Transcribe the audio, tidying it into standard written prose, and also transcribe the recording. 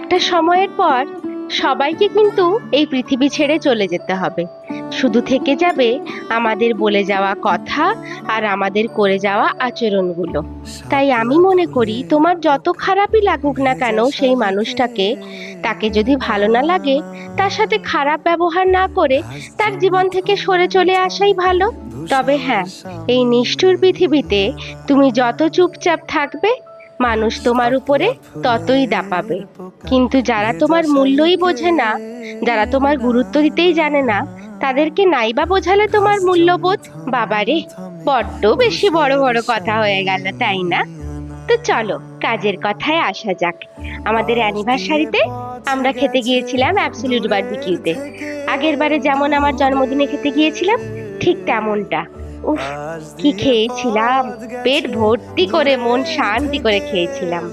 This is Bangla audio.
একটা সময়ের পর সবাইকে কিন্তু এই পৃথিবী ছেড়ে চলে যেতে হবে। শুধু থেকে যাবে আমাদের বলে যাওয়া কথা আর আমাদের করে যাওয়া আচরণগুলো। তাই আমি মনে করি তোমার যত খারাপই লাগুক না কেন সেই মানুষটাকে, তাকে যদি ভালো না লাগে তার সাথে খারাপ ব্যবহার না করে তার জীবন থেকে সরে চলে আসাই ভালো। তবে হ্যাঁ, এই নিষ্ঠুর পৃথিবীতে তুমি যত চুপচাপ থাকবে মানুষ তোমার উপরে ততই দাপাবে। কিন্তু যারা তোমার মূল্যই বোঝে না, যারা তোমার গুরুত্ব দিতেই জানে না, তাদেরকে নাইবা বোঝালে তোমার মূল্যবোধ। বাবারে, বড্ড বেশি বড় বড় কথা হয়ে গেল, তাই না? তো চলো কাজের কথায় আসা যাক। আমাদের অ্যানিভার্সারিতে আমরা খেতে গিয়েছিলাম অ্যাবসলিউট বারবিকিউতে। আগের বারে যেমন আমার জন্মদিনে খেতে গিয়েছিলাম ঠিক তেমনটা। উফ, কি খেয়েছিলাম! পেট ভর্তি করে, মন শান্তি করে খেয়েছিলাম।